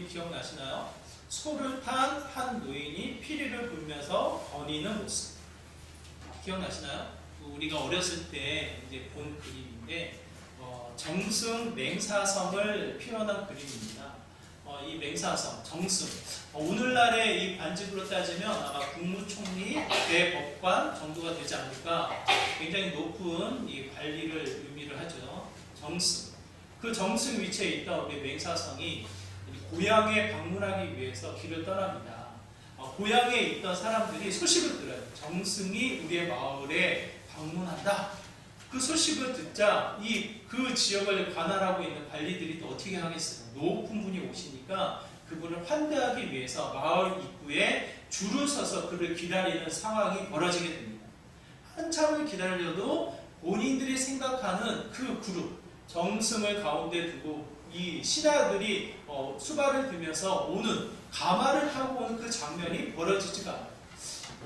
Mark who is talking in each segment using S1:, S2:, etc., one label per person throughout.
S1: 그림 기억나시나요? 소를 탄 한 노인이 피리를 불면서 거니는 모습. 기억나시나요? 우리가 어렸을 때 이제 본 그림인데 정승 맹사성을 표현한 그림입니다. 이 맹사성, 정승. 오늘날의 이 관직으로 따지면 아마 국무총리, 대법관 정도가 되지 않을까. 굉장히 높은 이 관리를 의미를 하죠. 정승. 그 정승 위치에 있던 우리 맹사성이 고향에 방문하기 위해서 길을 떠납니다. 고향에 있던 사람들이 소식을 들어요. 정승이 우리의 마을에 방문한다. 그 소식을 듣자 그 지역을 관할하고 있는 관리들이 또 어떻게 하겠어요? 높은 분이 오시니까 그분을 환대하기 위해서 마을 입구에 줄을 서서 그를 기다리는 상황이 벌어지게 됩니다. 한참을 기다려도 본인들이 생각하는 그 그룹, 정승을 가운데 두고 이 신하들이 수발을 들면서 오는, 가마를 타고 오는 그 장면이 벌어지지가 않아요.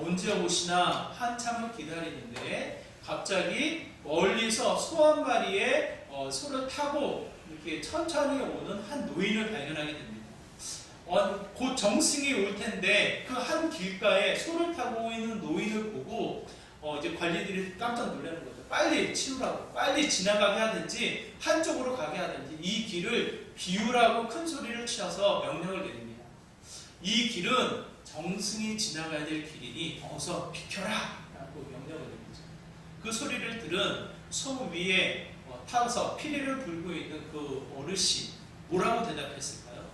S1: 언제 오시나 한참을 기다리는데 갑자기 멀리서 소 한 마리의 소를 타고 이렇게 천천히 오는 한 노인을 발견하게 됩니다. 곧 정승이 올 텐데 그 한 길가에 소를 타고 있는 노인을 보고 이제 관리들이 깜짝 놀라는 거죠. 빨리 치우라고, 빨리 지나가게 하든지 한쪽으로 가게 하든지 이 길을 비우라고 큰 소리를 치어서 명령을 내립니다. 이 길은 정승이 지나가야 될 길이니 어서 비켜라 라고 명령을 내리죠. 그 소리를 들은 소 위에 타서 피리를 불고 있는 그 어르신 뭐라고 대답했을까요?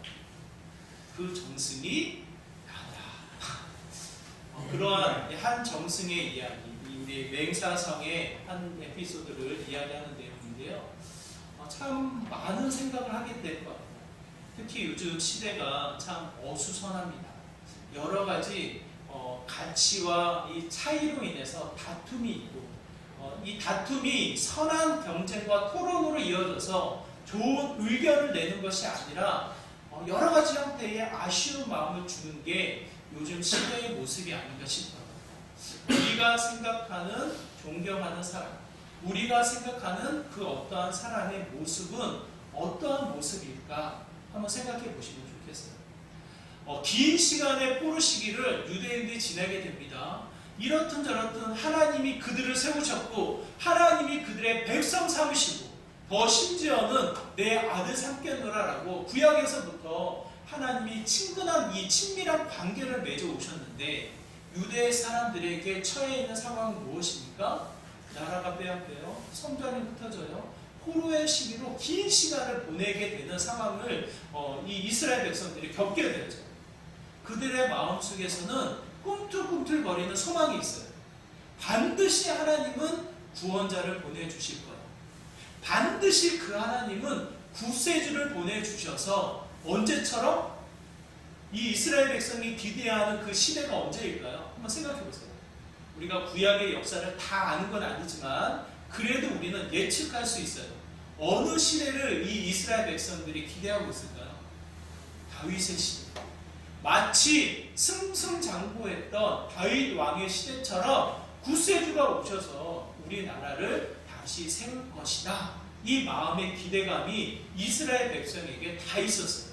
S1: 그 정승이 나다. 그러한 한 정승의 이야기, 맹사성의 한 에피소드를 이야기하는 내용인데요. 참 많은 생각을 하게 될 것 같아요. 특히 요즘 시대가 참 어수선합니다. 여러 가지 가치와 이 차이로 인해서 다툼이 있고 이 다툼이 선한 경쟁과 토론으로 이어져서 좋은 의견을 내는 것이 아니라 여러 가지 형태의 아쉬운 마음을 주는 게 요즘 시대의 모습이 아닌가 싶어요. 우리가 생각하는 존경하는 사람, 우리가 생각하는 그 어떠한 사람의 모습은 어떠한 모습일까 한번 생각해 보시면 좋겠어요. 긴 시간의 포르시기를 유대인들이 지내게 됩니다. 이렇든 저렇든 하나님이 그들을 세우셨고 하나님이 그들의 백성 삼으시고 더 심지어는 내 아들 삼겠노라라고 구약에서부터 하나님이 친근한 이 친밀한 관계를 맺어 오셨는데 유대 사람들에게 처해 있는 상황은 무엇입니까? 나라가 빼앗겨요. 성전이 흩어져요. 포로의 시기로 긴 시간을 보내게 되는 상황을 이 이스라엘 백성들이 겪게 되죠. 그들의 마음속에서는 꿈틀꿈틀거리는 소망이 있어요. 반드시 하나님은 구원자를 보내주실 거예요. 반드시 그 하나님은 구세주를 보내주셔서 언제처럼? 이 이스라엘 백성이 기대하는 그 시대가 언제일까요? 한번 생각해 보세요. 우리가 구약의 역사를 다 아는 건 아니지만 그래도 우리는 예측할 수 있어요. 어느 시대를 이 이스라엘 백성들이 기대하고 있을까요? 다윗의 시대. 마치 승승장구했던 다윗 왕의 시대처럼 구세주가 오셔서 우리나라를 다시 세울 것이다. 이 마음의 기대감이 이스라엘 백성에게 다 있었어요.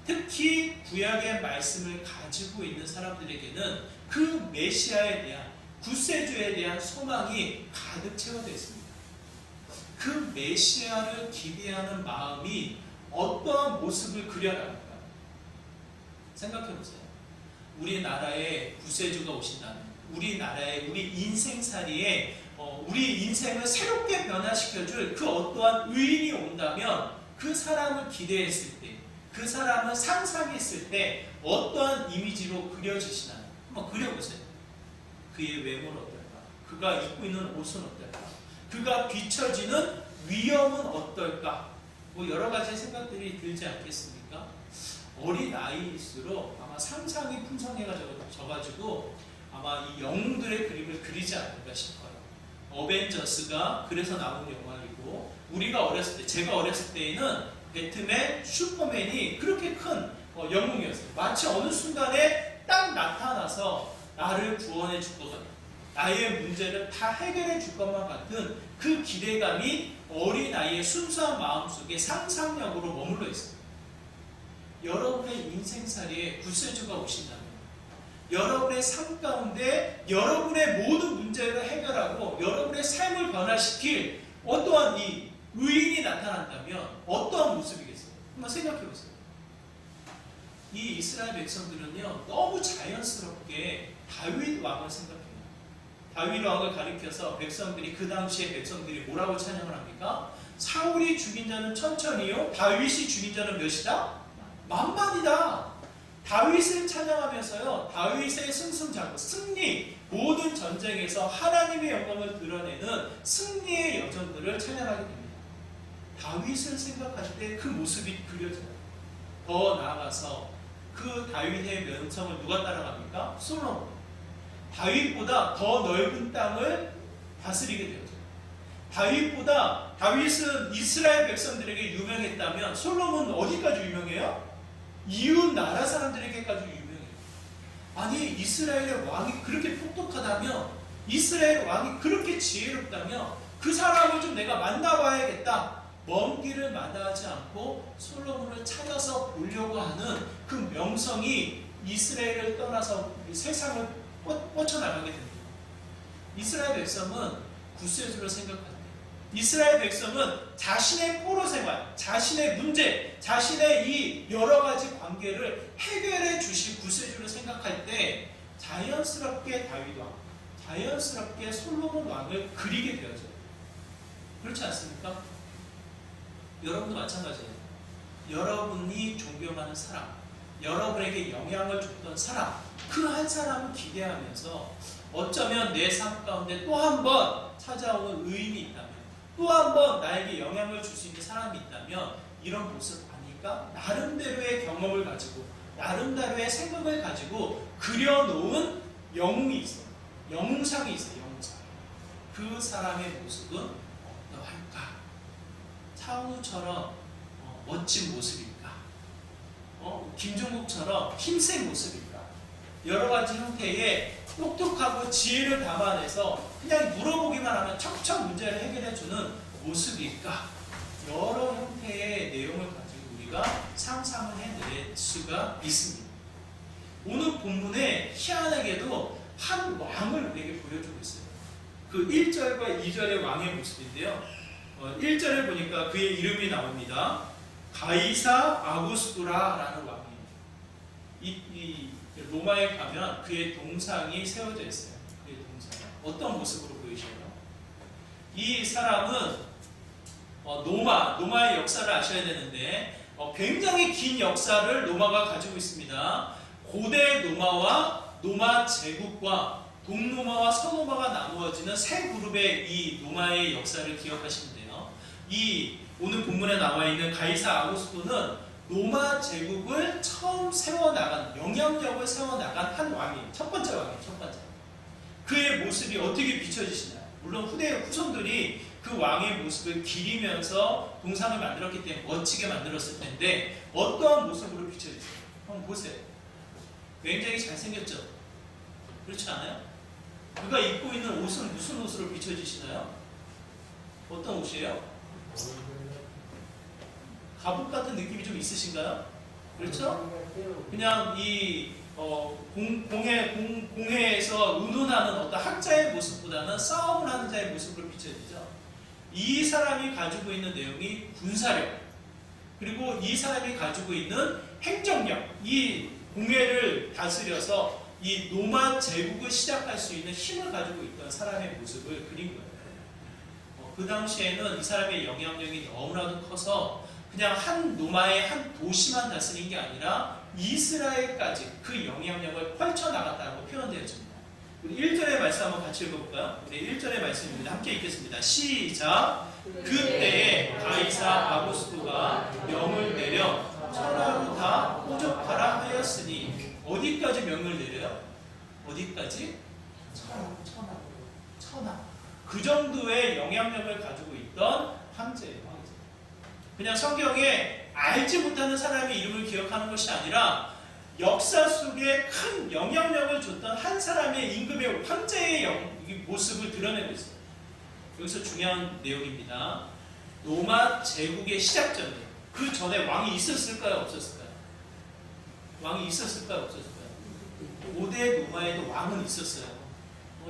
S1: 특히 구약의 말씀을 가지고 있는 사람들에게는 그 메시아에 대한, 구세주에 대한 소망이 가득 채워져 있습니다. 그 메시아를 기대하는 마음이 어떠한 모습을 그려나갈까요? 생각해보세요. 우리나라에 구세주가 오신다면, 우리나라의 우리 인생살이에 우리 인생을 새롭게 변화시켜줄 그 어떠한 의인이 온다면 그 사람을 기대했을 때, 그 사람을 상상했을 때 어떠한 이미지로 그려지시나요? 한번 그려보세요. 그의 외모는 어떨까? 그가 입고 있는 옷은 어떨까? 그가 비춰지는 위엄은 어떨까? 뭐 여러 가지 생각들이 들지 않겠습니까? 어린 아이일수록 아마 상상이 풍성해져가지고 아마 이 영웅들의 그림을 그리지 않을까 싶어요. 어벤져스가 그래서 나온 영화이고 우리가 어렸을 때, 제가 어렸을 때에는 배트맨, 슈퍼맨이 그렇게 큰 영웅이었어요. 마치 어느 순간에 딱 나타나서 나를 구원해 줄 것 같아요. 나의 문제를 다 해결해 줄 것만 같은 그 기대감이 어린아이의 순수한 마음속에 상상력으로 머물러 있어요. 여러분의 인생살이에 구세주가 오신다면, 여러분의 삶 가운데 여러분의 모든 문제를 해결하고 여러분의 삶을 변화시킬 어떠한 이 의인이 나타난다면 어떠한 모습이겠어요? 한번 생각해 보세요. 이 이스라엘 백성들은요, 너무 자연스럽게 다윗 왕을 생각해요. 다윗 왕을 가리켜서 백성들이, 그 당시에 백성들이 뭐라고 찬양을 합니까? 사울이 죽인 자는 천천히요, 다윗이 죽인 자는 몇이다? 만만이다. 다윗을 찬양하면서요, 다윗의 승승장구, 승리, 모든 전쟁에서 하나님의 영광을 드러내는 승리의 여정들을 찬양하게 됩니다. 다윗을 생각할 때 그 모습이 그려져요. 더 나아가서 그 다윗의 명성을 누가 따라갑니까? 솔로몬. 다윗보다 더 넓은 땅을 다스리게 되었죠. 다윗은 이스라엘 백성들에게 유명했다면 솔로몬은 어디까지 유명해요? 이웃 나라 사람들에게까지 유명해요. 아니, 이스라엘의 왕이 그렇게 똑똑하다면, 이스라엘 왕이 그렇게 지혜롭다면 그 사람을 좀 내가 만나봐야겠다. 먼 길을 마다하지 않고 솔로몬을 찾아서 보려고 하는 그 명성이 이스라엘을 떠나서 세상을 뻗쳐나가게 됩니다. 이스라엘 백성은 구세주를 생각합니다. 이스라엘 백성은 자신의 포로 생활, 자신의 문제, 자신의 이 여러 가지 관계를 해결해 주실 구세주를 생각할 때 자연스럽게 다윗 왕, 자연스럽게 솔로몬 왕을 그리게 되어져요. 그렇지 않습니까? 여러분도 마찬가지예요. 여러분이 존경하는 사람, 여러분에게 영향을 줬던 사람, 그 한 사람을 기대하면서 어쩌면 내 삶 가운데 또 한 번 찾아오는 의인이 있다면, 또 한 번 나에게 영향을 줄 수 있는 사람이 있다면 이런 모습 아닐까? 나름대로의 경험을 가지고, 나름대로의 생각을 가지고 그려놓은 영웅이 있어요. 영웅상이 있어요. 영웅상. 그 사람의 모습은 어떠할까? 차은우처럼 멋진 모습일까? 김종국처럼 힘센 모습일까? 여러 가지 형태의 똑똑하고 지혜를 담아내서 그냥 물어보기만 하면 척척 문제를 해결해주는 모습일까? 여러 형태의 내용을 가지고 우리가 상상을 해낼 수가 있습니다. 오늘 본문에 희한하게도 한 왕을 우리에게 보여주고 있어요. 그 1절과 2절의 왕의 모습인데요. 1절에 보니까 그의 이름이 나옵니다. 가이사 아구스토라라는 왕이에요. 이 로마에 가면 그의 동상이 세워져 있어요. 그의 동상. 어떤 모습으로 보이셔요? 이 사람은 로마의 역사를 아셔야 되는데 굉장히 긴 역사를 로마가 가지고 있습니다. 고대 로마와 로마 제국과 동로마와 서로마가 나누어지는 세 그룹의 이 로마의 역사를 기억하시면 돼요. 이 오늘 본문에 나와 있는 가이사 아구스토는 로마 제국을 처음 세워나간, 영향력을 세워나간 한 왕이에요. 첫 번째 왕이에요. 첫 번째. 그의 모습이 어떻게 비춰지시나요? 물론 후손들이 그 왕의 모습을 기리면서 동상을 만들었기 때문에 멋지게 만들었을 텐데 어떠한 모습으로 비춰지세요? 한번 보세요. 굉장히 잘생겼죠? 그렇지 않아요? 그가 입고 있는 옷은 무슨 옷으로 비춰지시나요? 어떤 옷이에요? 갑옷 같은 느낌이 좀 있으신가요? 그렇죠? 그냥 이 공회에서 의논하는 어떤 학자의 모습보다는 싸움을 하는 자의 모습으로 비춰지죠. 이 사람이 가지고 있는 내용이 군사력, 그리고 이 사람이 가지고 있는 행정력, 이 공회를 다스려서 이 로마 제국을 시작할 수 있는 힘을 가지고 있던 사람의 모습을 그린 거예요. 그 당시에는 이 사람의 영향력이 너무나도 커서 그냥 한 로마의 한 도시만 다스린 게 아니라 이스라엘까지 그 영향력을 펼쳐나갔다고 표현되어집니다. 우리 1절의 말씀 한번 같이 읽어볼까요? 우리 1절의 말씀입니다. 함께 읽겠습니다. 시작! 그때에 가이사 아구스토가 명을 내려 천하로 다 호접하라 하였으니 어디까지 명을 내려요? 어디까지? 천하. 그 정도의 영향력을 가지고 있던 황제예요. 그냥 성경에 알지 못하는 사람의 이름을 기억하는 것이 아니라 역사 속에 큰 영향력을 줬던 한 사람의 임금의 황제의 모습을 드러내고 있어요. 여기서 중요한 내용입니다. 로마 제국의 시작 전에, 그 전에 왕이 있었을까요? 없었을까요? 왕이 있었을까요? 없었을까요? 고대 로마에도 왕은 있었어요.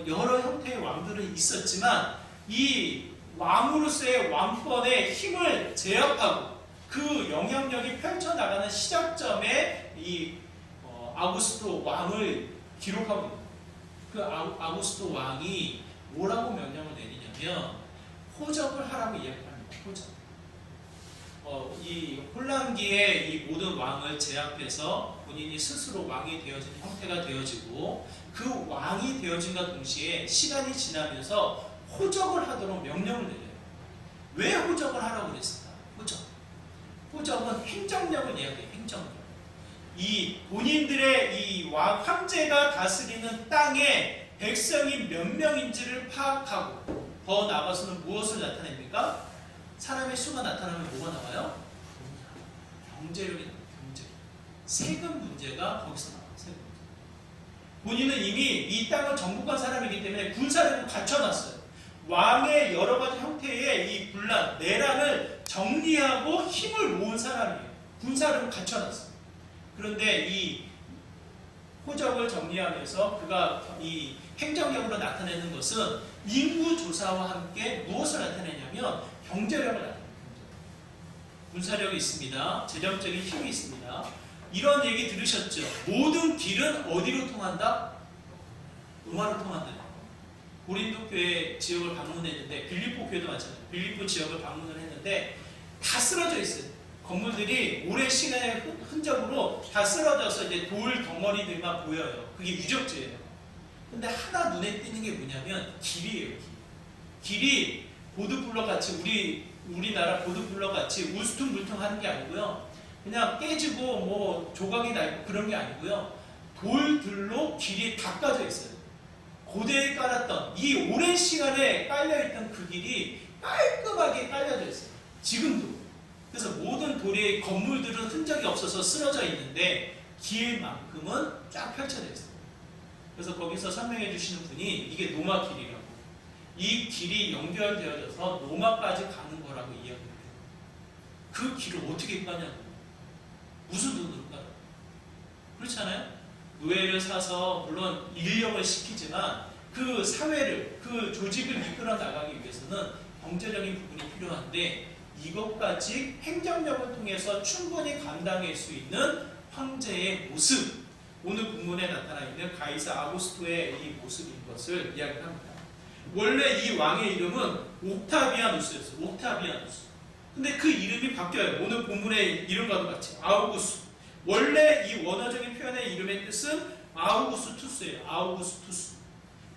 S1: 여러 형태의 왕들은 있었지만 이 왕으로서의 왕권의 힘을 제압하고 그 영향력이 펼쳐나가는 시작점에 이 아우구스토 왕을 기록하고 있습니다. 그 아우구스토 왕이 뭐라고 명령을 내리냐면 호적을 하라고 이야기합니다. 호적. 이 혼란기에 이 모든 왕을 제압해서 본인이 스스로 왕이 되어진 형태가 되어지고 그 왕이 되어진과 동시에 시간이 지나면서 호적을 하도록 명령을 내려요. 왜 호적을 하라고 그랬을까? 호적은 행정력을 이야기해요. 행정력. 이 본인들의 이 황제가 다스리는 땅에 백성이 몇 명인지를 파악하고 더 나아가서는 무엇을 나타냅니까? 사람의 수가 나타나면 뭐가 나와요? 경제력이 나와요. 경제력. 세금 문제가 거기서 나와요. 세금 문제. 본인은 이미 이 땅을 정복한 사람이기 때문에 군사력을 갖춰놨어요. 왕의 여러 가지 형태의 이 분란, 내란을 정리하고 힘을 모은 사람이에요. 군사력을 갖춰놨어요. 그런데 이 호적을 정리하면서 그가 이 행정력으로 나타내는 것은 인구 조사와 함께 무엇을 나타내냐면 경제력을 나타냅니다. 군사력이 있습니다. 재정적인 힘이 있습니다. 이런 얘기 들으셨죠? 모든 길은 어디로 통한다? 로마로 통한다. 고린도 교회 지역을 방문했는데 빌립보 교회도 마찬가지예요. 빌립보 지역을 방문을 했는데 다 쓰러져 있어요. 건물들이 오랜 시간의 흔적으로 다 쓰러져서 이제 돌 덩어리들만 보여요. 그게 유적지예요. 근데 하나 눈에 띄는 게 뭐냐면 길이에요. 길이 보드블럭 같이 우리나라 보드블럭 같이 울퉁불퉁하는 게 아니고요. 그냥 깨지고 뭐 조각이 나 있고 그런 게 아니고요. 돌들로 길이 닦아져 있어요. 고대에 깔았던 이 오랜 시간에 깔려있던 그 길이 깔끔하게 깔려져 있어요. 지금도. 그래서 모든 돌의 건물들은 흔적이 없어서 쓰러져 있는데 길만큼은 쫙 펼쳐져 있어요. 그래서 거기서 설명해 주시는 분이 이게 노마 길이라고. 이 길이 연결되어져서 로마까지 가는 거라고 이야기해요. 그 길을 어떻게 까냐고. 무슨 돈으로 까요? 그렇지 않아요? 노예를 사서 물론 인력을 시키지만 그 사회를, 그 조직을 이끌어 나가기 위해서는 경제적인 부분이 필요한데 이것까지 행정력을 통해서 충분히 감당할 수 있는 황제의 모습, 오늘 본문에 나타나 있는 가이사 아우구스토의 이 모습인 것을 이야기합니다. 원래 이 왕의 이름은 옥타비아누스였어요. 옥타비아누스. 근데 그 이름이 바뀌어요. 오늘 본문의 이름과도 같이 아우구스. 원래 이 원어적인 표현의 이름의 뜻은 아우구스투스예요. 아우구스투스.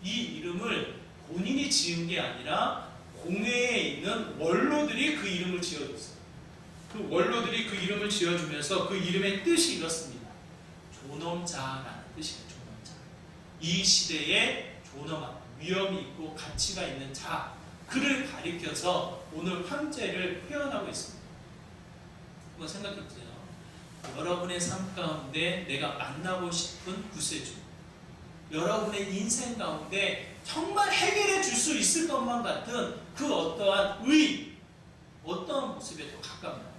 S1: 이 이름을 본인이 지은 게 아니라 공회에 있는 원로들이 그 이름을 지어줬어요. 그 원로들이 그 이름을 지어주면서 그 이름의 뜻이 이렇습니다. 존엄자라는 뜻이에요. 존엄자. 이 시대에 존엄한, 위엄이 있고 가치가 있는 자, 그를 가리켜서 오늘 황제를 표현하고 있습니다. 한번 생각해보세요. 여러분의 삶 가운데 내가 만나고 싶은 구세주, 여러분의 인생 가운데 정말 해결해 줄 수 있을 것만 같은 그 어떠한 어떤 모습에 더 가깝나요?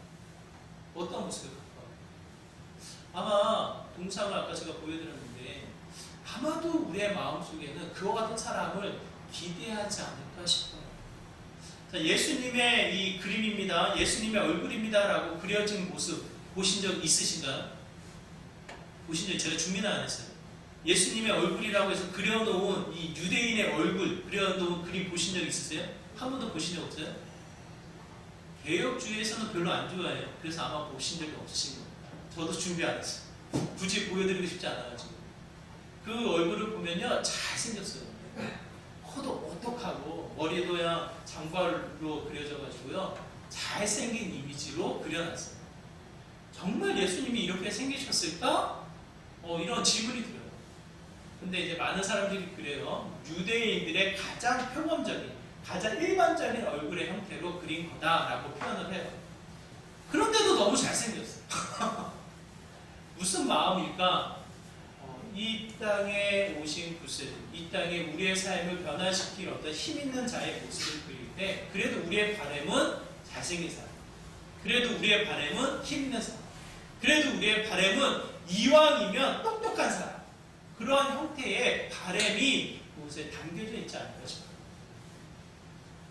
S1: 어떤 모습에 가까워요? 아마 동상을 아까 제가 보여드렸는데 아마도 우리의 마음속에는 그와 같은 사람을 기대하지 않을까 싶어요. 자, 예수님의 이 그림입니다. 예수님의 얼굴입니다. 라고 그려진 모습 보신 적 있으신가요? 보신 적, 제가 준비는 안 했어요. 예수님의 얼굴이라고 해서 그려놓은 이 유대인의 얼굴 그려놓은 그림 보신 적 있으세요? 한 번도 보신 적 없어요? 개혁주의에서는 별로 안 좋아해요. 그래서 아마 보신 적이 없으신 겁니다. 저도 준비 안 했어요. 굳이 보여드리고 싶지 않아가지고. 그 얼굴을 보면요, 잘생겼어요. 코도 오똑하고 머리도 그냥 장발로 그려져가지고요, 잘생긴 이미지로 그려놨어요. 정말 예수님이 이렇게 생기셨을까? 이런 질문이 들어요. 근데 이제 많은 사람들이 그래요. 유대인들의 가장 표범적인, 가장 일반적인 얼굴의 형태로 그린 거다라고 표현을 해요. 그런데도 너무 잘생겼어요. 무슨 마음일까? 이 땅에 오신 구세주, 이 땅에 우리의 삶을 변화시킬 어떤 힘있는 자의 모습을 그릴 때, 그래도 우리의 바람은 잘생긴 사람, 그래도 우리의 바람은 힘있는 사람, 그래도 우리의 바람은 이왕이면 똑똑한 사람, 그러한 형태의 바램이 그곳에 담겨져 있지 않을까 싶어요.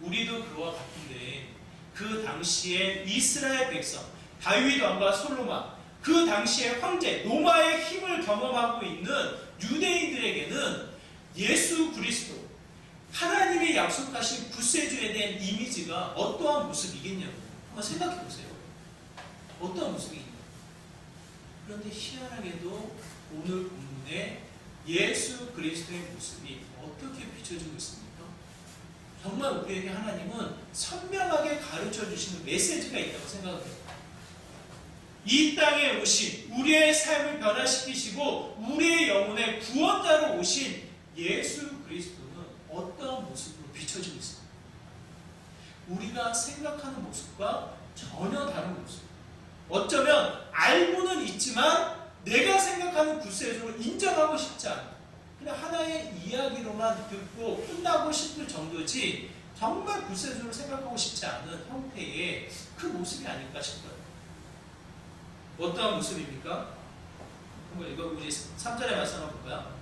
S1: 우리도 그와 같은데 그 당시에 이스라엘 백성, 다윗 왕과 솔로몬, 그 당시의 황제, 로마의 힘을 경험하고 있는 유대인들에게는 예수 그리스도, 하나님이 약속하신 구세주에 대한 이미지가 어떠한 모습이겠냐고 한번 생각해 보세요. 어떠한 모습이겠냐고. 그런데 희한하게도 오늘 본문에 예수 그리스도의 모습이 어떻게 비춰지고 있습니까? 정말 우리에게 하나님은 선명하게 가르쳐 주시는 메시지가 있다고 생각합니다. 이 땅에 오신, 우리의 삶을 변화시키시고 우리의 영혼의 구원자로 오신 예수 그리스도는 어떠한 모습으로 비춰지고 있습니다. 우리가 생각하는 모습과 전혀 다른 모습. 어쩌면 알고는 있지만 내가 생각하는 구세주를 인정하고 싶지 않아. 그냥 하나의 이야기로만 듣고 끝나고 싶을 정도지 정말 구세주를 생각하고 싶지 않은 형태의 그 모습이 아닐까 싶어요. 어떠한 모습입니까? 한번 이거 우리 3절의 말씀 한번 볼까요?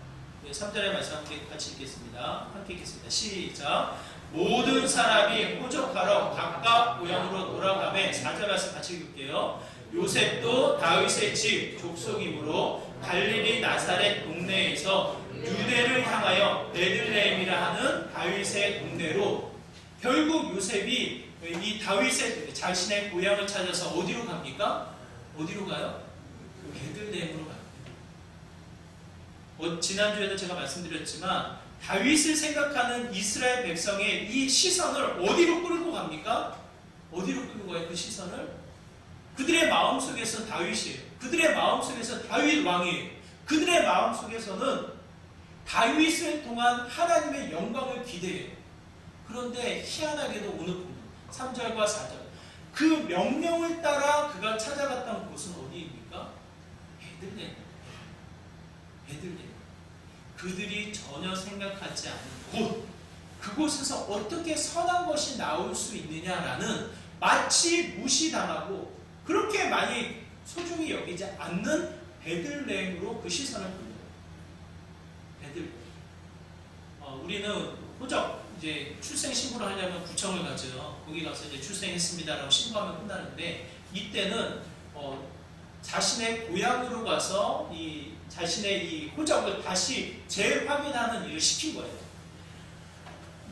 S1: 네, 3절의 말씀 함께 같이 읽겠습니다. 함께 읽겠습니다. 시작. 모든 사람이 호적하러 각각 고향으로 돌아가매 4절 말씀 같이 읽을게요. 요셉도 다윗의 집 족속이므로 갈릴리 나사렛 동네에서 유대를 향하여 베들레헴이라 하는 다윗의 동네로. 결국 요셉이 이 다윗의 자신의 고향을 찾아서 어디로 갑니까? 어디로 가요? 베들레헴으로 갑니다. 지난주에도 제가 말씀드렸지만 다윗을 생각하는 이스라엘 백성의 이 시선을 어디로 끌고 갑니까? 어디로 끌고 가요? 그 시선을? 그들의 마음속에서는 다윗이에요. 그들의 마음속에서 다윗 왕이에요. 그들의 마음속에서는 다윗을 통한 하나님의 영광을 기대해요. 그런데 희한하게도 오늘 보면 3절과 4절 그 명령을 따라 그가 찾아갔던 곳은 어디입니까? 베들레헴. 베들레헴. 그들이 전혀 생각하지 않는 곳, 그곳에서 어떻게 선한 것이 나올 수 있느냐라는 마치 무시당하고 그렇게 많이 소중히 여기지 않는 베들레헴으로 그 시선을 돌려요. 베들레헴. 우리는 호적 이제 출생 신고를 하려면 구청을 가죠. 거기 가서 이제 출생했습니다라고 신고하면 끝나는데 이때는 자신의 고향으로 가서 자신의 이 호적을 다시 재확인하는 일을 시킨 거예요.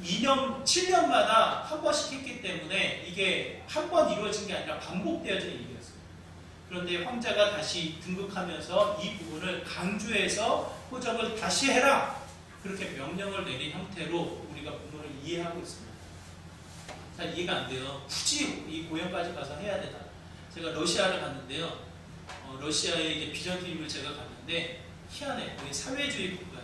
S1: 2년, 7년마다 한 번씩 했기 때문에 이게 한 번 이루어진 게 아니라 반복되어진 일이었어요. 그런데 황제가 다시 등극하면서 이 부분을 강조해서 호적을 다시 해라! 그렇게 명령을 내린 형태로 우리가 부분을 이해하고 있습니다. 잘 이해가 안 돼요. 굳이 이 고향까지 가서 해야 되나? 제가 러시아를 갔는데요. 러시아의 이제 비전투입을 제가 갔는데 희한해. 거기 사회주의 국가예요.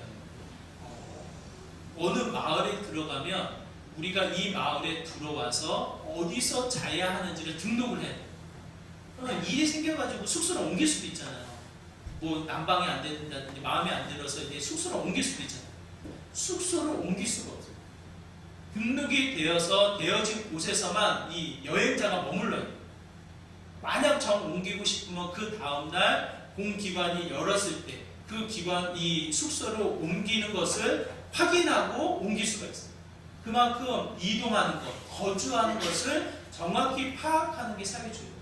S1: 어느 마을에 들어가면 우리가 이 마을에 들어와서 어디서 자야 하는지를 등록을 해야 돼요. 일이 생겨가지고 숙소를 옮길 수도 있잖아요. 뭐 난방이 안 된다든지 마음에 안 들어서 이제 숙소를 옮길 수도 있잖아요. 숙소를 옮길 수가 없어요. 등록이 되어진 곳에서만 이 여행자가 머물러요. 만약 정 옮기고 싶으면 그 다음날 공기관이 열었을 때 그 이 숙소로 옮기는 것을 확인하고 옮길 수가 있어요. 그만큼 이동하는 것, 거주하는 것을 정확히 파악하는 게 사회주의예요.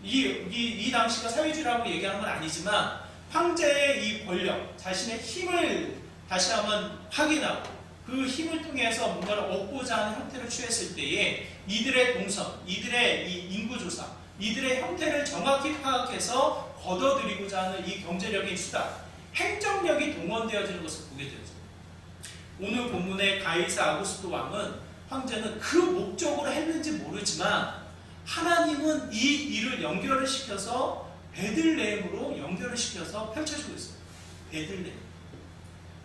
S1: 이 당시가 사회주의라고 얘기하는 건 아니지만 황제의 이 권력, 자신의 힘을 다시 한번 확인하고 그 힘을 통해서 뭔가를 얻고자 하는 형태를 취했을 때에 이들의 동선, 이들의 이 인구조사, 이들의 형태를 정확히 파악해서 걷어들이고자 하는 이 경제력의 수단, 행정력이 동원되어지는 것을 보게 되죠. 오늘 본문의 가이사 아구스토 왕은 황제는 그 목적으로 했는지 모르지만 하나님은 이 일을 연결을 시켜서 베들레헴으로 연결을 시켜서 펼쳐주고 있어요. 베들레헴.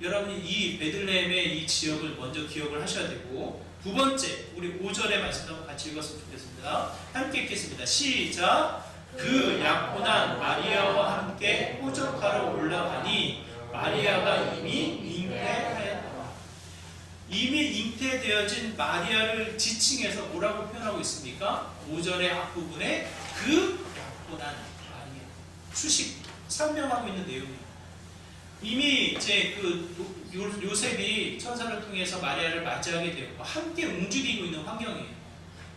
S1: 여러분이 이 베들레헴의 이 지역을 먼저 기억을 하셔야 되고, 두 번째 우리 5절의 말씀도 한번 같이 읽었으면 좋겠습니다. 함께 읽겠습니다. 시작. 그 약혼한 마리아와 함께 호적하러 올라가니 마리아가 이미 잉태하였다. 이미 잉태되어진 마리아를 지칭해서 뭐라고 표현하고 있습니까? 5절의 앞부분에 그 약혼한 마리아. 수식. 설명하고 있는 내용이에요. 이미 이제 요셉이 천사를 통해서 마리아를 맞이하게 되었고 함께 움직이고 있는 환경이에요.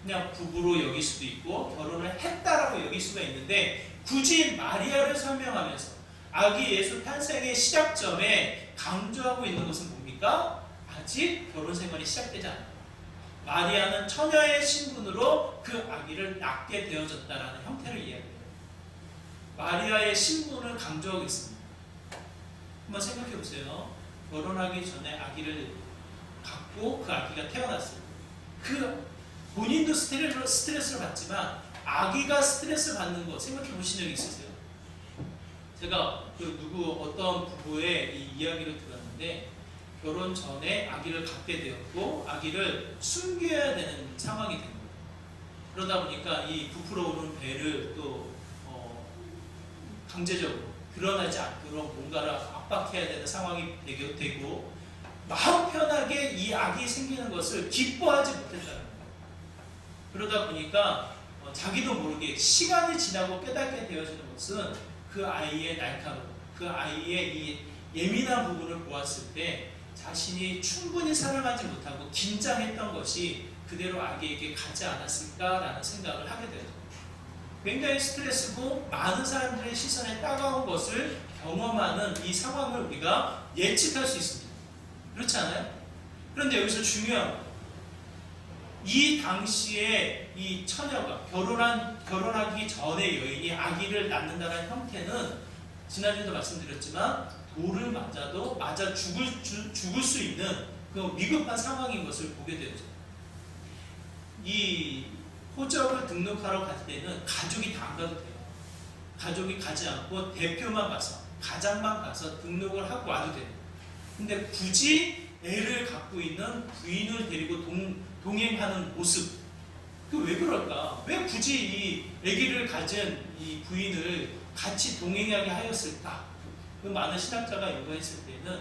S1: 그냥 부부로 여길 수도 있고 결혼을 했다라고 여길 수가 있는데 굳이 마리아를 설명하면서 아기 예수 탄생의 시작점에 강조하고 있는 것은 뭡니까? 아직 결혼 생활이 시작되지 않아요. 마리아는 처녀의 신분으로 그 아기를 낳게 되어졌다라는 형태를 이야기해요. 마리아의 신분을 강조하고 있습니다. 한번 생각해 보세요. 결혼하기 전에 아기를 갖고 그 아기가 태어났어요. 그 본인도 스트레스를 받지만 아기가 스트레스 받는 거 생각해 보신 적 있으세요? 제가 어떤 부부의 이 이야기를 들었는데 결혼 전에 아기를 갖게 되었고 아기를 숨겨야 되는 상황이 된 거예요. 그러다 보니까 이 부풀어 오른 배를 또 강제적으로 드러나지 않도록 뭔가를 압박해야 되는 상황이 되고 마음 편하게 이 악이 생기는 것을 기뻐하지 못했다는 거예요. 그러다 보니까 자기도 모르게 시간이 지나고 깨닫게 되어지는 것은 그 아이의 날카로움, 그 아이의 이 예민한 부분을 보았을 때 자신이 충분히 사랑하지 못하고 긴장했던 것이 그대로 아기에게 가지 않았을까라는 생각을 하게 되죠. 굉장히 스트레스고 많은 사람들의 시선에 따가운 것을 경험하는 이 상황을 우리가 예측할 수 있습니다. 그렇지 않아요? 그런데 여기서 중요한 건 이 당시에 이 처녀가 결혼하기 전에 여인이 아기를 낳는다는 형태는 지난주에도 말씀드렸지만 돌을 맞아 죽을 수 있는 그 위급한 상황인 것을 보게 되죠. 이 호적을 등록하러 갈 때는 가족이 다 안 가도 돼요. 가족이 가지 않고 대표만 가서 가장만 가서 등록을 하고 와도 돼요. 근데 굳이 애를 갖고 있는 부인을 데리고 동행하는 모습, 왜 그럴까? 왜 굳이 이 아기를 가진 이 부인을 같이 동행하게 하였을까? 그 많은 신학자가 연구했을 때는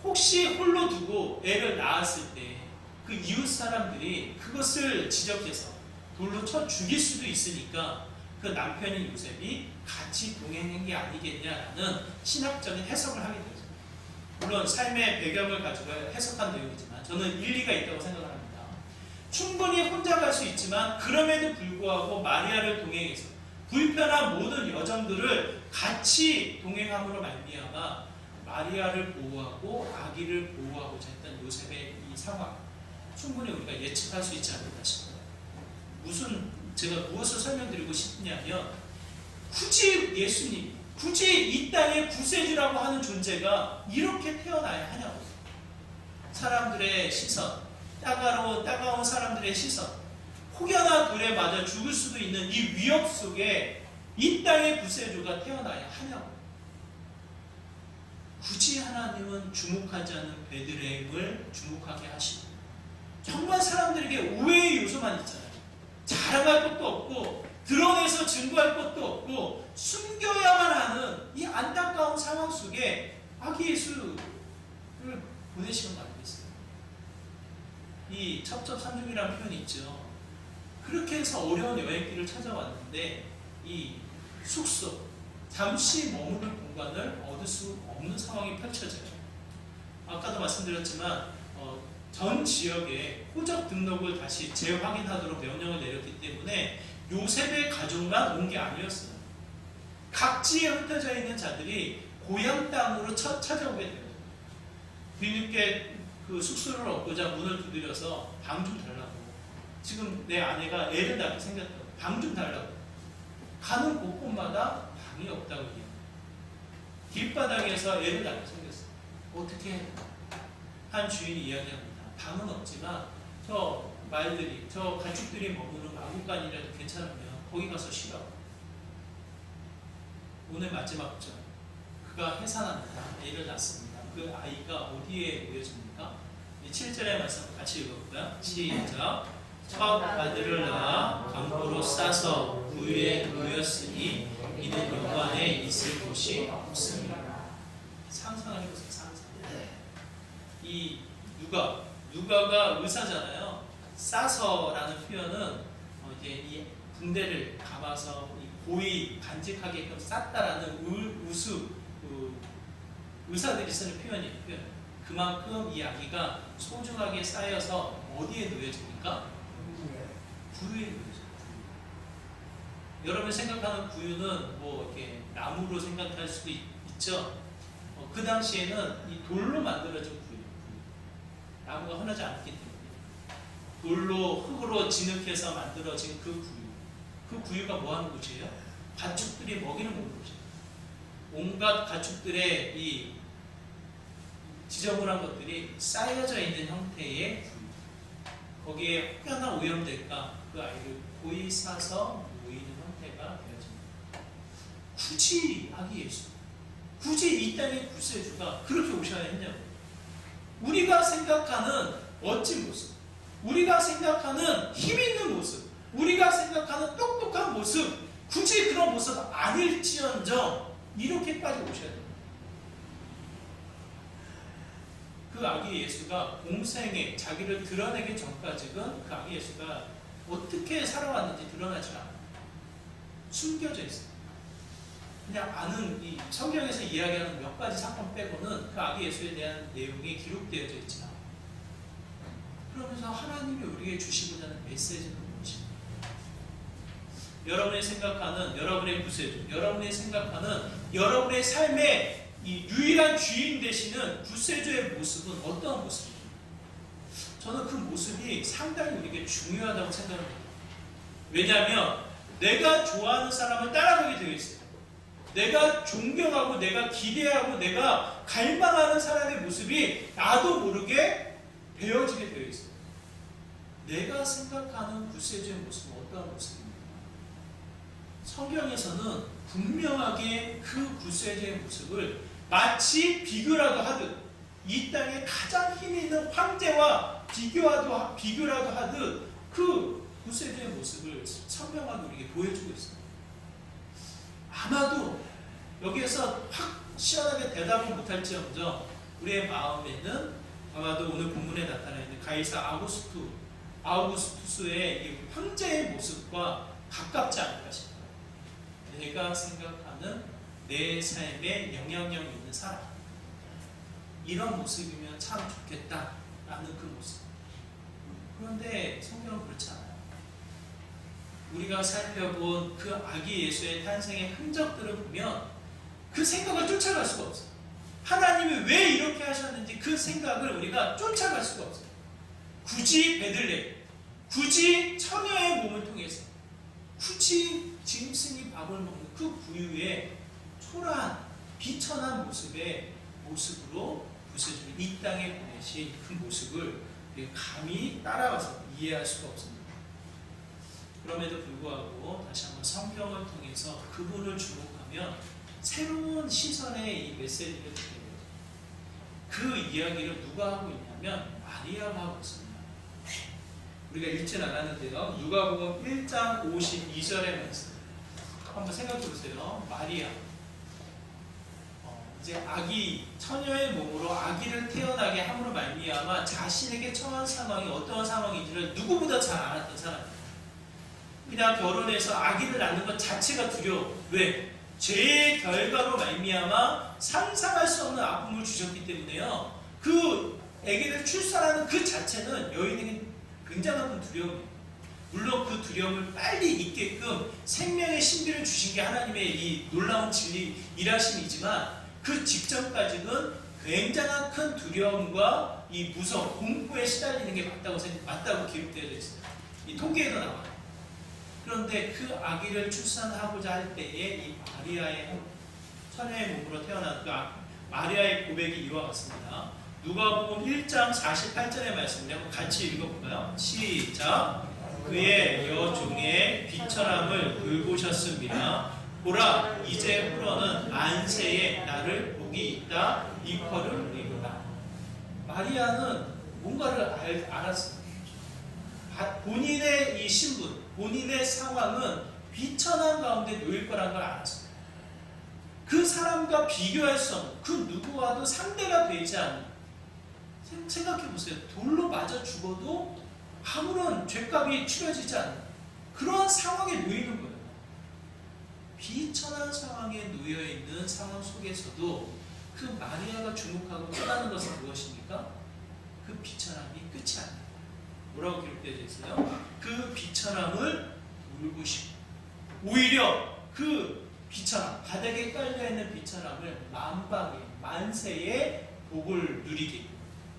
S1: 혹시 홀로 두고 애를 낳았을 때 그 이웃 사람들이 그것을 지적해서 돌로 쳐 죽일 수도 있으니까 그 남편인 요셉이 같이 동행한 게 아니겠냐라는 신학적인 해석을 하게 되죠. 물론 삶의 배경을 가지고 해석한 내용이지만 저는 일리가 있다고 생각을 합니다. 충분히 혼자 갈 수 있지만 그럼에도 불구하고 마리아를 동행해서 불편한 모든 여정들을 같이 동행함으로 말미암아 마리아를 보호하고 아기를 보호하고자 했던 요셉의 이 상황 충분히 우리가 예측할 수 있지 않을까 싶어요. 제가 무엇을 설명드리고 싶냐면 굳이 예수님, 굳이 이 땅의 구세주라고 하는 존재가 이렇게 태어나야 하냐고. 사람들의 시선, 따가운 사람들의 시선, 혹여나 돌에 맞아 죽을 수도 있는 이 위협 속에 이 땅의 구세주가 태어나야 하냐고. 굳이 하나님은 주목하지 않은 베들레헴을 주목하게 하시고 정말 사람들에게 우애의 요소만 있잖아요. 자랑할 것도 없고 드러내서 증거할 것도 없고 숨겨야만 하는 이 안타까운 상황 속에 아기 예수를 보내시는 거 아니겠어요? 이 첩첩산중이라는 표현이 있죠. 그렇게 해서 어려운 여행길을 찾아왔는데 이 숙소, 잠시 머무를 공간을 얻을 수 없는 상황이 펼쳐져요. 아까도 말씀드렸지만 전 지역에 호적 등록을 다시 재확인하도록 명령을 내렸기 때문에 요셉의 가족만 온 게 아니었어요. 각지에 흩어져 있는 자들이 고향 땅으로 찾아오게 돼요. 뒤늦게 그 숙소를 얻고자 문을 두드려서 방 좀 달라고. 지금 내 아내가 애를 낳게 생겼다. 방 좀 달라고. 가는 곳곳마다 방이 없다고 해요. 길바닥에서 애를 낳게 생겼어요. 어떻게 해야 되나? 한 주인이 이야기합니다. 방은 없지만 저 말들이, 저 가축들이 머무는 마구간이라도 괜찮으면 거기 가서 쉬라. 오늘 마지막 절. 그가 해산합니다. 애를 낳습니다. 그 아이가 어디에 놓여집니까? 7절의 말씀 같이 읽어볼까요? 시작. 첫 아들을 낳아 강보로 싸서 부유에 놓였으니 이는 여관에 있을 곳이 없습니다. 상상을 해보세요. 상상. 이 누가가 의사잖아요. 싸서라는 표현은 이제 이 붕대를 감아서 이 고의 간직하게끔 쌌다라는 의사들이 쓰는 표현이에요. 그만큼 이 아기가 소중하게 쌓여서 어디에 놓여집니까? 구유에 놓여져요. 여러분이 생각하는 구유는 뭐 이렇게 나무로 생각할 수도 있죠. 그 당시에는 이 돌로 만들어진 구유. 나무가 흔하지 않기 때문에 돌로 흙으로 진흙해서 만들어진 그 구유. 그 구유가 뭐 하는 곳이에요? 가축들이 먹이는 곳이에요. 온갖 가축들의 이 지저분한 것들이 쌓여져 있는 형태의 구유. 거기에 혹여나 오염될까 그 아이를 고이 싸서 모이는 형태가 되어집니다. 굳이 아기 예수, 굳이 이 땅의 구세주가 그렇게 오셔야 했냐고. 우리가 생각하는 멋진 모습, 우리가 생각하는 힘 있는 모습, 우리가 생각하는 똑똑한 모습, 굳이 그런 모습 아닐지언정 이렇게까지 오셔야 됩니다. 그 아기 예수가 공생에 자기를 드러내기 전까지는 그 아기 예수가 어떻게 살아왔는지 드러나지 않아요. 숨겨져 있어요. 그냥 아는 이 성경에서 이야기하는 몇 가지 사건 빼고는 그 아기 예수에 대한 내용이 기록되어져 있지 않아요. 그러면서 하나님이 우리에게 주시고자 하는 메시지는 무엇입니까? 여러분이 생각하는 여러분의 구세주, 여러분이 생각하는 여러분의 삶의 이 유일한 주인 되시는 구세주의 모습은 어떠한 모습입니까? 저는 그 모습이 상당히 우리에게 중요하다고 생각합니다. 왜냐하면 내가 좋아하는 사람을 따라가게 되어 있어요. 내가 존경하고 내가 기대하고 내가 갈망하는 사람의 모습이 나도 모르게 배어지게 되어 있어요. 내가 생각하는 구세주의 모습은 어떠한 모습입니까? 성경에서는 분명하게 그 구세주의 모습을 마치 비교라도 하듯 이 땅에 가장 힘이 있는 황제와 비교라도 하듯 그 구세주의 모습을 선명하게 우리에게 보여주고 있습니다. 아마도 여기에서 확 시원하게 대답을 못할지언정 우리의 마음에는 아마도 오늘 본문에 나타나 있는 가이사 아우구스투스의 이 황제의 모습과 가깝지 않을까 싶어요. 내가 생각하는 내 삶에 영향력 있는 사람, 이런 모습이면 참 좋겠다라는 그 모습. 그런데 성경은 그렇지 않아요. 우리가 살펴본 그 아기 예수의 탄생의 흔적들을 보면 그 생각을 쫓아갈 수가 없어요. 하나님이 왜 이렇게 하셨는지 그 생각을 우리가 쫓아갈 수가 없어요. 굳이 베들레헴, 굳이 처녀의 몸을 통해서, 굳이 짐승이 밥을 먹는 그 구유의 초라한 비천한 모습으로 구세주를 이 땅에 보내신 그 모습을 감히 따라와서 이해할 수가 없습니다. 그럼에도 불구하고 다시 한번 성경을 통해서 그분을 주목하면 새로운 시선의 이 메시지를 듣게 돼요. 그 이야기를 누가 하고 있냐면 마리아가 하고 있습니다. 우리가 읽진 않았는데요. 누가복음 1장 52절의 말씀 한번 생각해 보세요. 마리아, 이제 아기, 처녀의 몸으로 아기를 태어나게 함으로 말미암아 자신에게 처한 상황이 어떠한 상황인지를 누구보다 잘 알았던 사람입니다. 그냥 결혼해서 아기를 낳는 것 자체가 두려워. 왜? 죄의 결과로 말미암아 상상할 수 없는 아픔을 주셨기 때문에요. 그 아기를 출산하는 그 자체는 여인에게 굉장한 두려움이에요. 물론 그 두려움을 빨리 잊게끔 생명의 신비를 주신 게 하나님의 이 놀라운 진리 일하심이지만 그 직전까지는 굉장한 큰 두려움과 이 무서움, 공포에 시달리는 게 맞다고 기록되어 있어요. 이 통계에도 나와요. 그런데 그 아기를 출산하고자 할 때에 이 마리아의 처녀의 몸으로 태어난 그 마리아의 고백이 이와 같습니다. 누가복음 1장 48절의 말씀을 한번 같이 읽어볼까요? 시작. 그의 여종의 비천함을 돌보셨습니다. 보라, 이제 후로는 안세에 나를 복이 있다. 이퀄을 누리노라. 마리아는 뭔가를 알았어요. 본인의 이 신분, 본인의 상황은 비천한 가운데 놓일 거라는 걸 알았어요. 그 사람과 비교할 수 없는, 그 누구와도 상대가 되지 않는, 생각해 보세요. 돌로 맞아 죽어도 아무런 죄값이 치러지지 않는 그러한 상황에 놓이는 거예요. 비천한 상황에 놓여 있는 상황 속에서도 그 마리아가 주목하고 깨닫는 것은 무엇입니까? 그 비천함이 끝이 아닙니다. 뭐라고 기록되어 있어요? 그 비천함을 울부시고 오히려 그 비천함, 바닥에 깔려있는 비천함을 만방에 만세의 복을 누리게,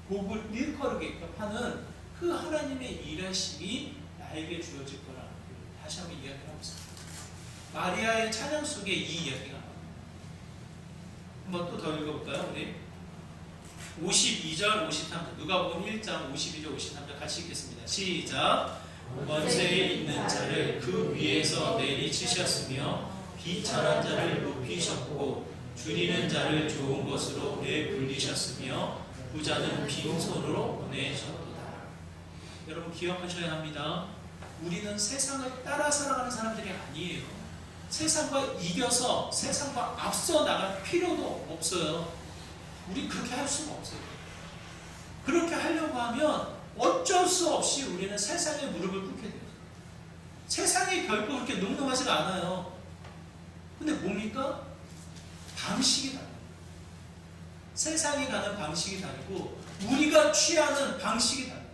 S1: 복을 일컬으게끔 하는 그 하나님의 일하심이 나에게 주어질 거라는 걸 다시 한번 이야기를 하고 있습니다. 마리아의 찬양 속에 이 이야기가 나옵니다. 한번 또 더 읽어볼까요? 우리 52절, 53절 누가복음 1장 52절, 53절 같이 읽겠습니다. 시작. 권세에 있는 자를 그 위에서 내리치셨으며 비천한 자를 높이셨고 줄이는 자를 좋은 것으로 내불리셨으며 부자는 빈손으로 보내셨도다. 여러분 기억하셔야 합니다. 우리는 세상을 따라 살아가는 사람들이 아니에요. 세상과 이겨서 세상과 앞서 나갈 필요도 없어요. 우리 그렇게 할 수가 없어요. 그렇게 하려고 하면 어쩔 수 없이 우리는 세상에 무릎을 꿇게 돼요. 세상이 결코 그렇게 놈놈하지가 않아요. 근데 뭡니까? 방식이 다르고 세상이 가는 방식이 다르고 우리가 취하는 방식이 다르고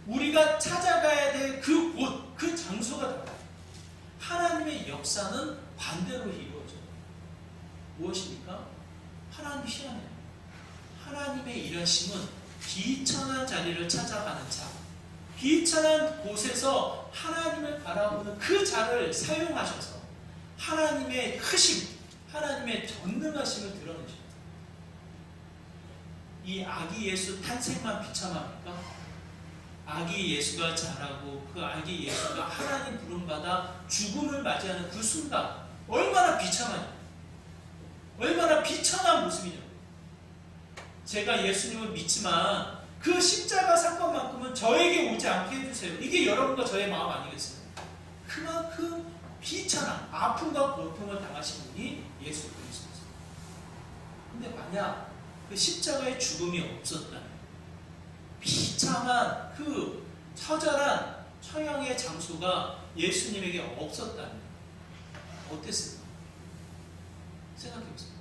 S1: 우리가 찾아가야 될 그 곳, 그 장소가 다르고 하나님의 역사는 반대로 이루어져요. 무엇입니까? 하나님 희한해요. 하나님의 일하심은 비천한 자리를 찾아가는 자, 비천한 곳에서 하나님을 바라보는 그 자를 사용하셔서 하나님의 크심, 하나님의 전능하심을 드러내십니다. 이 아기 예수 탄생만 비참합니까? 아기 예수가 자라고 그 아기 예수가 하나님 부름받아 죽음을 맞이하는 그 순간 얼마나 비참하냐, 얼마나 비천한 모습이냐. 제가 예수님을 믿지만 그 십자가 사건만큼은 저에게 오지 않게 해주세요. 이게 여러분과 저의 마음 아니겠어요? 그만큼 비천한 아픔과 고통을 당하신 분이 예수 그리스도입니다. 근데 만약 그 십자가의 죽음이 없었다면, 비참한 그 처절한 처형의 장소가 예수님에게 없었다면 어땠을까? 생각해보세요.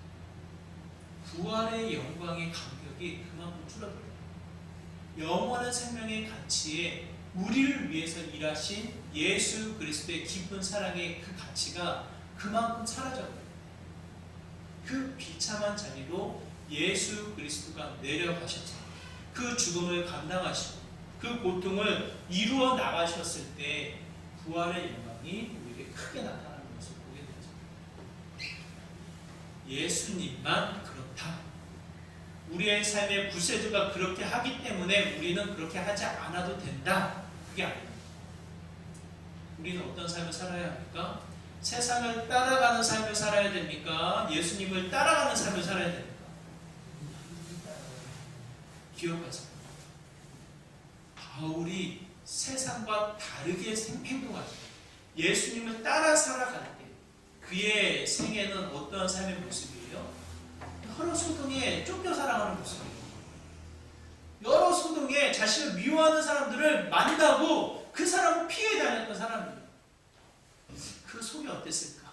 S1: 부활의 영광의 간격이 그만큼 줄어들어요. 영원한 생명의 가치에 우리를 위해서 일하신 예수 그리스도의 깊은 사랑의 그 가치가 그만큼 사라져버려요. 그 비참한 자리로 예수 그리스도가 내려가셔서 그 죽음을 감당하시고 그 고통을 이루어 나가셨을 때 부활의 영광이 우리에게 크게 나타나는 것을 보게 되죠. 예수님만 그렇다. 우리의 삶의 구세주가 그렇게 하기 때문에 우리는 그렇게 하지 않아도 된다. 그게 아닙니다. 우리는 어떤 삶을 살아야 합니까? 세상을 따라가는 삶을 살아야 됩니까? 예수님을 따라가는 삶을 살아야 됩니까? 기억하세요. 바울이 세상과 다르게 행동하죠. 예수님을 따라 살아갈 때 그의 생애는 어떠한 삶의 모습이에요? 여러 소동에 쫓겨 살아가는 모습이에요. 여러 소동에 자신을 미워하는 사람들을 만나고 그 사람을 피해 다녔던 사람이에요. 그 속이 어땠을까?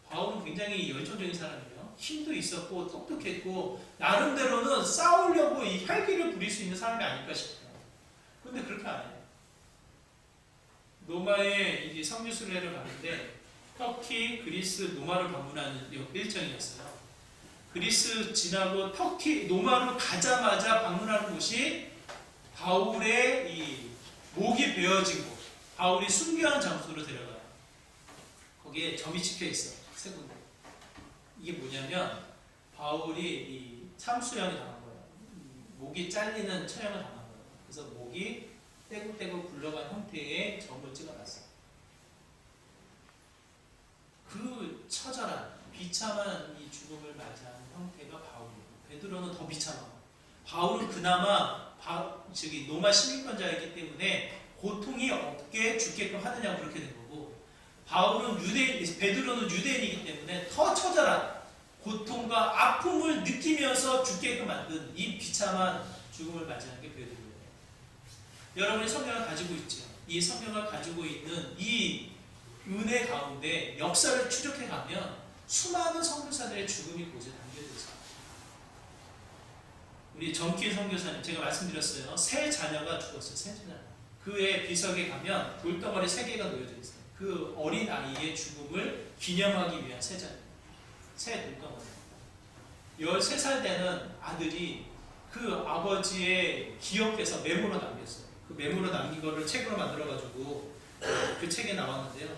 S1: 바울은 굉장히 열정적인 사람이에요. 힘도 있었고 똑똑했고 나름대로는 싸우려고 이 혈기를 부릴 수 있는 사람이 아닐까 싶어요. 그런데 그렇게 안 해요. 로마에 이제 성지순례를 가는데 터키, 그리스, 로마를 방문하는 일정이었어요. 그리스 지나고 터키, 로마로 가자마자 방문하는 곳이 바울의 이 목이 베어진 곳, 바울이 순교한 장소로 데려가요. 거기에 점이 찍혀 있어, 세 군데. 이게 뭐냐면 바울이 이 참수형을 당한 거예요. 목이 잘리는 처형을 당한 거예요. 그래서 목이 떼굴떼굴 굴러간 형태의 점을 찍어놨어요. 그 처절한 비참한 이 죽음을 맞이하는 형태가 바울이에요. 베드로는 더 비참하고 바울은 그나마 로마 시민권자이기 때문에 고통이 없게 죽게끔 하느냐고 그렇게 된 거고, 바울은 베드로는 유대인이기 때문에 더 처절한 고통과 아픔을 느끼면서 죽게끔 만든 이 비참한 죽음을 맞이하는 게 베드로예요. 여러분이 성경을 가지고 있죠. 이 성경을 가지고 있는 이 은혜 가운데 역사를 추적해 가면 수많은 선교사들의 죽음이 곳에 담겨져 있어요. 우리 정기인 선교사님 제가 말씀드렸어요. 세 자녀가 죽었어요. 세 자녀. 그의 비석에 가면 돌덩어리 3개가 놓여져 있어요. 그 어린 아이의 죽음을 기념하기 위한 세 자녀. 세 돌덩어리. 13살 되는 아들이 그 아버지의 기억에서 메모로 남겼어요. 그 메모로 남긴 거를 책으로 만들어가지고 그 책에 나왔는데요.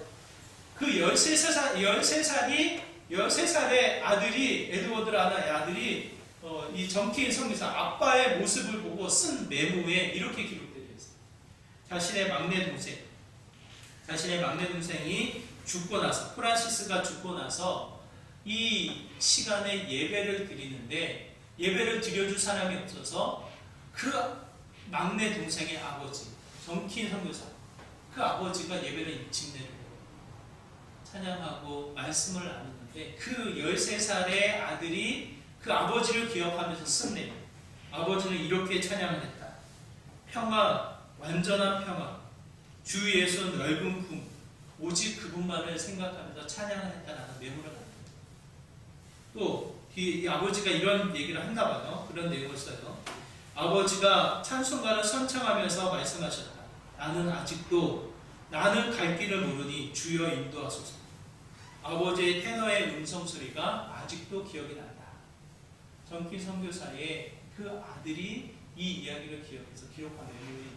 S1: 그 13살의 아들이, 에드워드라는 아들이 이 정키인 선교사 아빠의 모습을 보고 쓴 메모에 이렇게 기록되어 있어요. 자신의 막내 동생이 죽고 나서, 프란시스가 죽고 나서 이 시간에 예배를 드리는데 예배를 드려줄 사람이 없어서 그 막내 동생의 아버지, 정키인 선교사, 그 아버지가 예배를 집례를 해요. 찬양하고 말씀을 나누는데 그 13살의 아들이 그 아버지를 기억하면서 쓴 내용. 아버지는 이렇게 찬양을 했다. 평화, 완전한 평화, 주 예수 넓은 품, 오직 그분만을 생각하면서 찬양을 했다라는 메모를 남깁니다. 또 이 아버지가 이런 얘기를 했나 봐요. 그런 내용을 써요. 아버지가 찬송가를 선창하면서 말씀하셨다. 나는 갈 길을 모르니 주여 인도하소서. 아버지의 테너의 음성 소리가 아직도 기억이 난다. 정키 선교사의 그 아들이 이 이야기를 기억해서 기록한 내용이에요.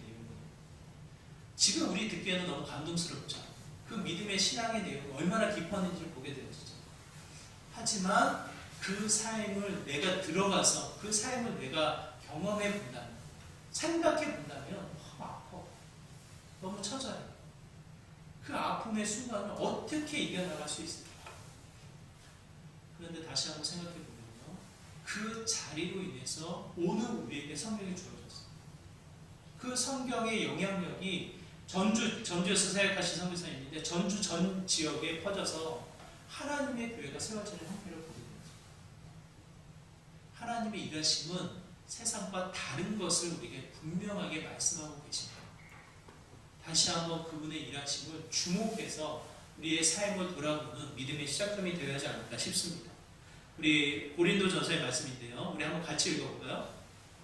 S1: 지금 우리 듣기에는 너무 감동스럽죠. 그 믿음의 신앙의 내용이 얼마나 깊었는지를 보게 되었죠. 하지만 그 삶을 내가 들어가서 그 삶을 내가 경험해 본다면, 생각해 본다면 너무 아파. 너무 처져요. 그 아픔의 순간을 어떻게 이겨나갈 수 있을까? 그런데 다시 한번 생각해 보면요. 그 자리로 인해서 오늘 우리에게 성경이 주어졌어요. 그 성경의 영향력이 전주에서 사역하신 선교사님인데 전주 전 지역에 퍼져서 하나님의 교회가 세워지는 형태를 보게 되었어요. 하나님의 일하심은 세상과 다른 것을 우리에게 분명하게 말씀하고 계십니다. 다시 한번 그분의 일하심을 주목해서 우리의 삶을 돌아보는 믿음의 시작점이 되어야 하지 않을까 싶습니다. 우리 고린도전서의 말씀인데요. 우리 한번 같이 읽어볼까요?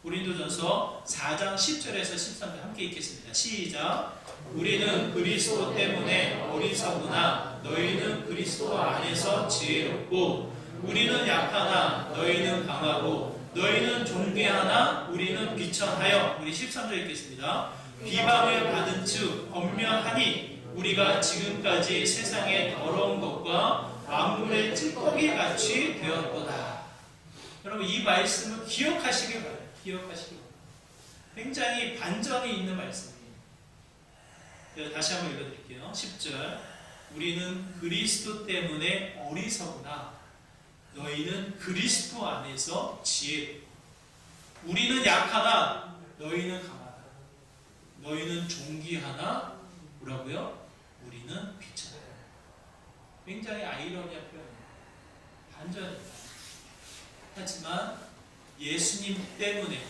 S1: 고린도전서 4장 10절에서 13절 함께 읽겠습니다. 시작! 우리는 그리스도 때문에 어리석으나 너희는 그리스도 안에서 지혜롭고 우리는 약하나 너희는 강하고 너희는 존귀하나 우리는 비천하여. 우리 13절 읽겠습니다. 비방을 받은 즉 엄명하니 우리가 지금까지 세상의 더러운 것과 만물의 찌꺼기 같이 되었도다. 여러분 이 말씀을 기억하시길 바랍니다. 기억하시길 바랍니다. 굉장히 반전이 있는 말씀이에요. 다시 한번 읽어드릴게요. 10절 우리는 그리스도 때문에 어리석으나 너희는 그리스도 안에서 지혜롭고 우리는 약하나 너희는 강하다. 너희는 존귀하나 뭐라고요? 우리는 비천하다. 굉장히 아이러니한 표현입니다. 반전입니다. 하지만 예수님 때문에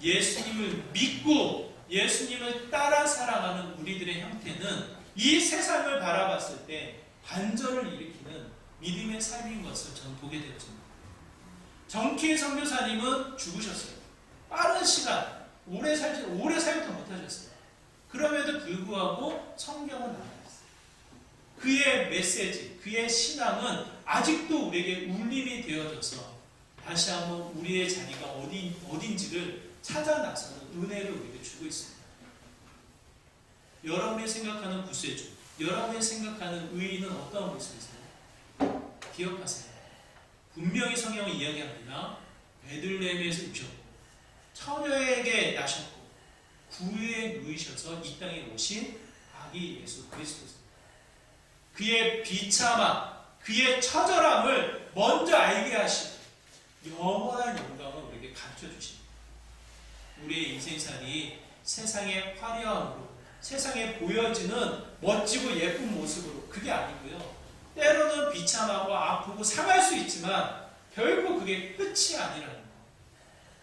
S1: 예수님을 믿고 예수님을 따라 살아가는 우리들의 형태는 이 세상을 바라봤을 때 반전을 일으키는 믿음의 삶인 것을 저는 보게 되었습니다. 정키인 선교사님은 죽으셨어요. 빠른 시간, 오래 살부터 못하셨어요. 그럼에도 불구하고 성경은 남아있어요. 그의 메시지, 그의 신앙은 아직도 우리에게 울림이 되어져서 다시 한번 우리의 자리가 어딘지를 찾아 나서는 은혜를 우리에게 주고 있습니다. 여러분이 생각하는 구세주, 여러분이 생각하는 의인은 어떤 모습이세요? 기억하세요. 분명히 성경은 이야기합니다. 베들레헴에서 오셨고 처녀에게 나셨고 구유에 누이셔서 이 땅에 오신 아기 예수 그리스도입니다. 그의 비참함, 그의 처절함을 먼저 알게 하시고 영원한 영광을 우리에게 가르쳐 주십니다. 우리의 인생살이 세상의 화려함으로, 세상에 보여지는 멋지고 예쁜 모습으로 그게 아니고요. 때로는 비참하고 아프고 상할 수 있지만 결국 그게 끝이 아니라는 거.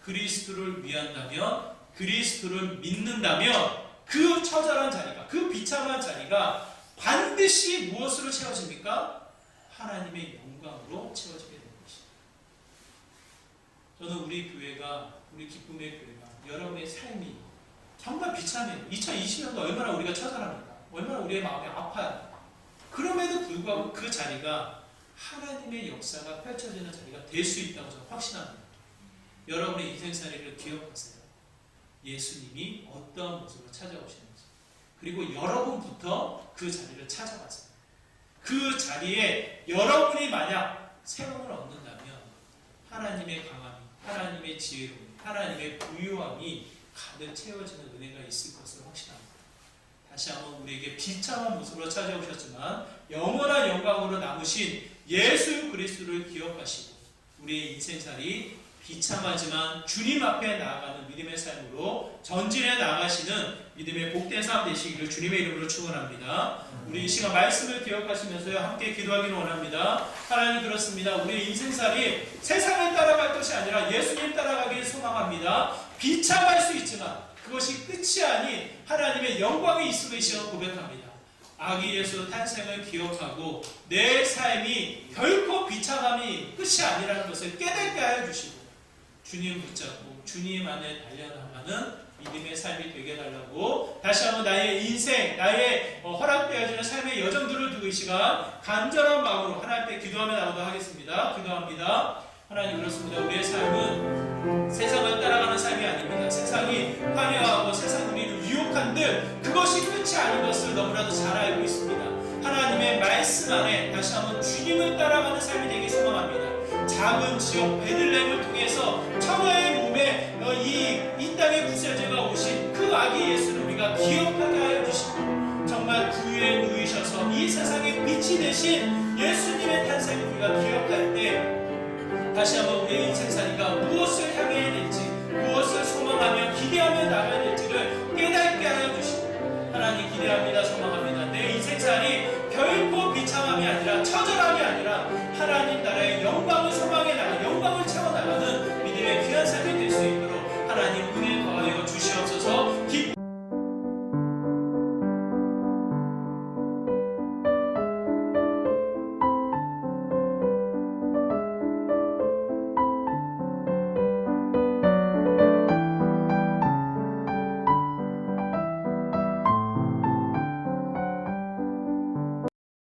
S1: 그리스도를 위한다면, 그리스도를 믿는다면 그 처절한 자리가, 그 비참한 자리가 반드시 무엇으로 채워집니까? 하나님의 영광으로 채워지게 되는 것입니다. 저는 우리 교회가, 우리 기쁨의 교회가 여러분의 삶이 정말 비참해요. 2020년도 얼마나 우리가 처절합니까? 얼마나 우리의 마음이 아파요. 그럼에도 불구하고 그 자리가 하나님의 역사가 펼쳐지는 자리가 될 수 있다고 저는 확신합니다. 여러분의 인생살이를 기억하세요. 예수님이 어떤 모습으로 찾아오시는지, 그리고 여러분부터 그 자리를 찾아가세요. 그 자리에 여러분이 만약 세움을 얻는다면 하나님의 강함이, 하나님의 지혜로움이, 하나님의 부유함이 가득 채워지는 은혜가 있을 것을 확신합니다. 다시 한번 우리에게 비참한 모습으로 찾아오셨지만 영원한 영광으로 남으신 예수 그리스도를 기억하시고 우리의 인생살이 비참하지만 주님 앞에 나아가는 믿음의 삶으로 전진해 나가시는 믿음의 복된 삶 되시기를 주님의 이름으로 축원합니다. 우리 이 시간 말씀을 기억하시면서요 함께 기도하기를 원합니다. 하나님, 그렇습니다. 우리의 인생살이 세상을 따라갈 것이 아니라 예수님 따라가기를 소망합니다. 비참할 수 있지만 그것이 끝이 아닌 하나님의 영광이 있음을 이 시간 고백합니다. 아기 예수 탄생을 기억하고 내 삶이 결코 비참함이 끝이 아니라는 것을 깨닫게 하여 주시고 주님 붙잡고 주님 안에 달려나가는 믿음의 삶이 되게 해달라고 다시 한번 나의 인생, 나의 허락되어지는 삶의 여정들을 두고 이 시간 간절한 마음으로 하나님 앞에 기도하며 나오도록 하겠습니다. 기도합니다. 하나님, 그렇습니다. 우리의 삶은 세상을 따라가는 삶이 아닙니다. 세상이 화려하고 세상 우리를 유혹한들 그것이 끝이 아닌 것을 너무나도 잘 알고 있습니다. 하나님의 말씀 안에 다시 한번 주님을 따라가는 삶이 되길 소망합니다. 작은 지역 베들레헴을 통해서 천하의 몸에 이 땅에 부서져가 오신 그 아기 예수를 우리가 기억하게 하여 주시고 정말 구유에 누이셔서 이 세상의 빛이 되신 예수님의 탄생을 우리가 기억할 때 다시 한번 우리의 인생살이가 무엇을 향해야 될지, 무엇을 소망하며 기대하며 나가야 될지를 깨닫게 하여 주시고 하나님, 기대합니다. 소망합니다. 내 인생살이 결코 비참함이 아니라 처절함이 아니라 하나님 나라의 영광을 소망